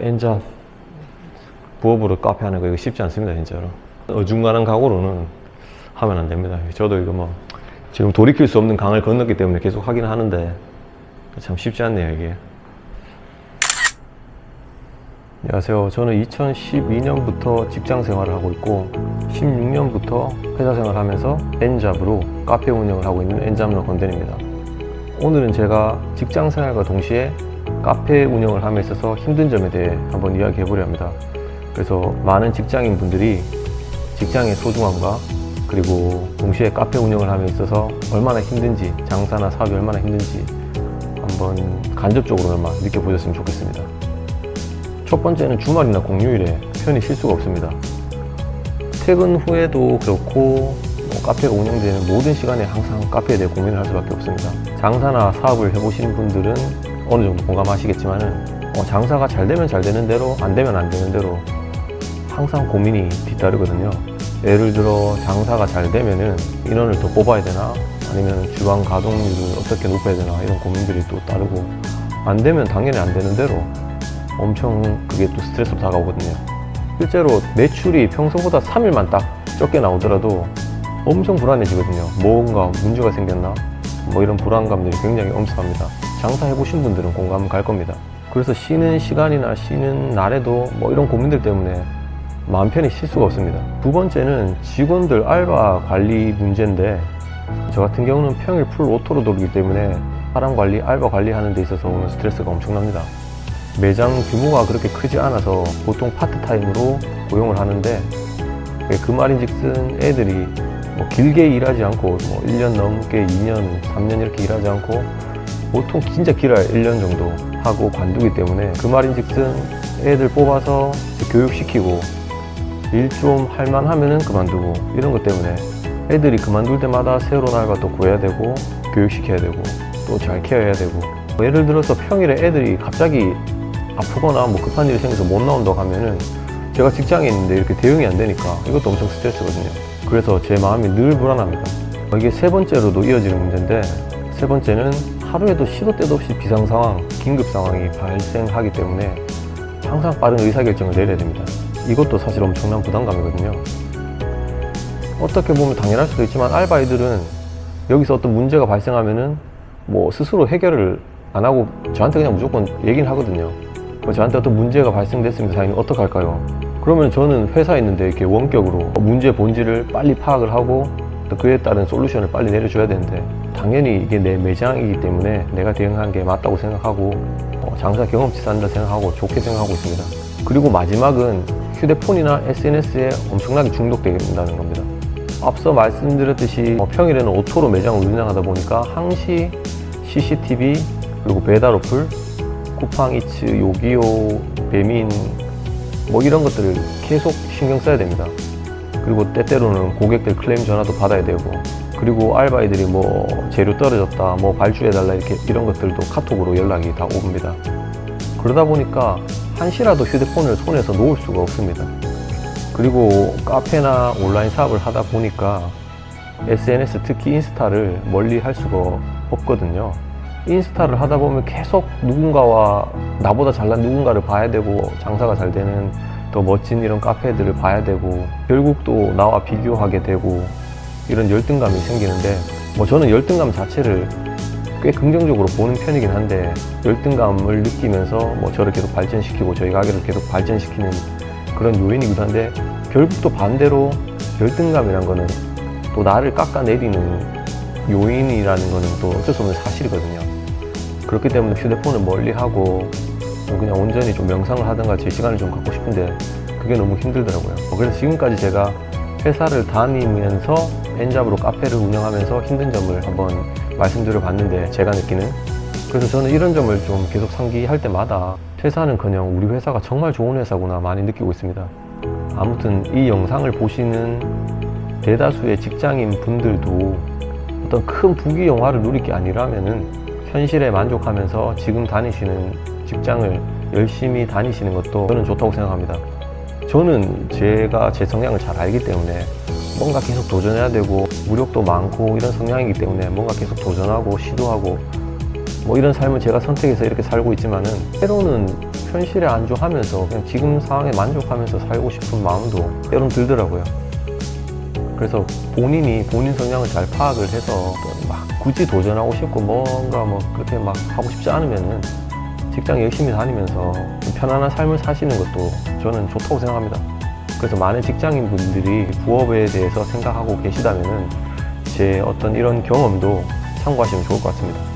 엔잡 부업으로 카페 하는 거 이거 쉽지 않습니다, 진짜로. 어중간한 각오로는 하면 안 됩니다. 저도 이거 뭐 지금 돌이킬 수 없는 강을 건넜기 때문에 계속 하긴 하는데 참 쉽지 않네요, 이게. 안녕하세요. 저는 2012년부터 직장 생활을 하고 있고 16년부터 회사 생활을 하면서 엔잡으로 카페 운영을 하고 있는 엔잡러 건덴입니다. 오늘은 제가 직장 생활과 동시에 카페 운영을 함에 있어서 힘든 점에 대해 한번 이야기해 보려 합니다. 그래서 많은 직장인 분들이 직장의 소중함과 그리고 동시에 카페 운영을 함에 있어서 얼마나 힘든지, 장사나 사업이 얼마나 힘든지 한번 간접적으로만 느껴보셨으면 좋겠습니다. 첫 번째는 주말이나 공휴일에 편히 쉴 수가 없습니다. 퇴근 후에도 그렇고 카페가 운영되는 모든 시간에 항상 카페에 대해 고민을 할 수밖에 없습니다. 장사나 사업을 해보신 분들은 어느 정도 공감하시겠지만은 장사가 잘 되면 잘 되는 대로, 안 되면 안 되는 대로 항상 고민이 뒤따르거든요. 예를 들어 장사가 잘 되면은 인원을 더 뽑아야 되나, 아니면 주방 가동률을 어떻게 높여야 되나, 이런 고민들이 또 따르고, 안 되면 당연히 안 되는 대로 엄청 그게 또 스트레스로 다가오거든요. 실제로 매출이 평소보다 3일만 딱 적게 나오더라도 엄청 불안해지거든요. 뭔가 문제가 생겼나? 뭐 이런 불안감들이 굉장히 엄습합니다. 장사해보신 분들은 공감 갈 겁니다. 그래서 쉬는 시간이나 쉬는 날에도 뭐 이런 고민들 때문에 마음 편히 쉴 수가 없습니다. 두 번째는 직원들 알바 관리 문제인데, 저 같은 경우는 평일 풀 오토로 돌기 때문에 사람 관리, 알바 관리하는 데 있어서 오는 스트레스가 엄청납니다. 매장 규모가 그렇게 크지 않아서 보통 파트타임으로 고용을 하는데, 그 말인즉슨 애들이 뭐 길게 일하지 않고 뭐 1년 넘게 2년, 3년 이렇게 일하지 않고 보통 진짜 길어야 1년 정도 하고 관두기 때문에, 그 말인즉슨 애들 뽑아서 교육시키고 일 좀 할만하면은 그만두고, 이런 것 때문에 애들이 그만둘 때마다 새로운 알바 또 구해야 되고 교육시켜야 되고 또 잘 케어해야 되고, 뭐 예를 들어서 평일에 애들이 갑자기 아프거나 뭐 급한 일이 생겨서 못 나온다고 하면은 제가 직장에 있는데 이렇게 대응이 안 되니까 이것도 엄청 스트레스거든요. 그래서 제 마음이 늘 불안합니다. 이게 세 번째로도 이어지는 문제인데, 세 번째는 하루에도 시도 때도 없이 비상 상황, 긴급 상황이 발생하기 때문에 항상 빠른 의사결정을 내려야 됩니다. 이것도 사실 엄청난 부담감이거든요. 어떻게 보면 당연할 수도 있지만 알바이들은 여기서 어떤 문제가 발생하면은 뭐 스스로 해결을 안 하고 저한테 그냥 무조건 얘기는 하거든요. 저한테 어떤 문제가 발생됐습니다, 사장님 어떻게 할까요? 그러면 저는 회사에 있는데 이렇게 원격으로 문제의 본질을 빨리 파악을 하고 또 그에 따른 솔루션을 빨리 내려줘야 되는데, 당연히 이게 내 매장이기 때문에 내가 대응한 게 맞다고 생각하고 장사 경험치 쌓는다 생각하고 좋게 생각하고 있습니다. 그리고 마지막은 휴대폰이나 SNS에 엄청나게 중독되게 된다는 겁니다. 앞서 말씀드렸듯이 평일에는 오토로 매장을 운영하다 보니까 항시 CCTV, 그리고 배달 어플, 쿠팡이츠, 요기요, 배민 뭐 이런 것들을 계속 신경 써야 됩니다. 그리고 때때로는 고객들 클레임 전화도 받아야 되고, 그리고 알바이들이 뭐 재료 떨어졌다, 뭐 발주해달라, 이렇게 이런 것들도 카톡으로 연락이 다 옵니다. 그러다 보니까 한시라도 휴대폰을 손에서 놓을 수가 없습니다. 그리고 카페나 온라인 사업을 하다 보니까 SNS, 특히 인스타를 멀리 할 수가 없거든요. 인스타를 하다 보면 계속 누군가와, 나보다 잘난 누군가를 봐야 되고, 장사가 잘 되는 더 멋진 이런 카페들을 봐야 되고, 결국 또 나와 비교하게 되고, 이런 열등감이 생기는데, 뭐 저는 열등감 자체를 꽤 긍정적으로 보는 편이긴 한데, 열등감을 느끼면서 뭐 저를 계속 발전시키고 저희 가게를 계속 발전시키는 그런 요인이기도 한데, 결국 또 반대로 열등감이란 거는 또 나를 깎아내리는 요인이라는 거는 또 어쩔 수 없는 사실이거든요. 그렇기 때문에 휴대폰을 멀리 하고 그냥 온전히 좀 명상을 하든가 제 시간을 좀 갖고 싶은데 그게 너무 힘들더라고요. 그래서 지금까지 제가 회사를 다니면서 엔잡으로 카페를 운영하면서 힘든 점을 한번 말씀드려 봤는데, 제가 느끼는, 그래서 저는 이런 점을 좀 계속 상기할 때마다 퇴사는커녕 우리 회사가 정말 좋은 회사구나 많이 느끼고 있습니다. 아무튼 이 영상을 보시는 대다수의 직장인 분들도 어떤 큰 부귀영화를 누릴 게 아니라면은 현실에 만족하면서 지금 다니시는 직장을 열심히 다니시는 것도 저는 좋다고 생각합니다. 저는 제가 제 성향을 잘 알기 때문에 뭔가 계속 도전해야 되고 무력도 많고 이런 성향이기 때문에 뭔가 계속 도전하고 시도하고 뭐 이런 삶을 제가 선택해서 이렇게 살고 있지만은, 때로는 현실에 안주하면서 그냥 지금 상황에 만족하면서 살고 싶은 마음도 때론 들더라고요. 그래서 본인이 본인 성향을 잘 파악을 해서 막 굳이 도전하고 싶고 뭔가 뭐 그렇게 막 하고 싶지 않으면은 직장 열심히 다니면서 좀 편안한 삶을 사시는 것도 저는 좋다고 생각합니다. 그래서 많은 직장인 분들이 부업에 대해서 생각하고 계시다면은 제 어떤 이런 경험도 참고하시면 좋을 것 같습니다.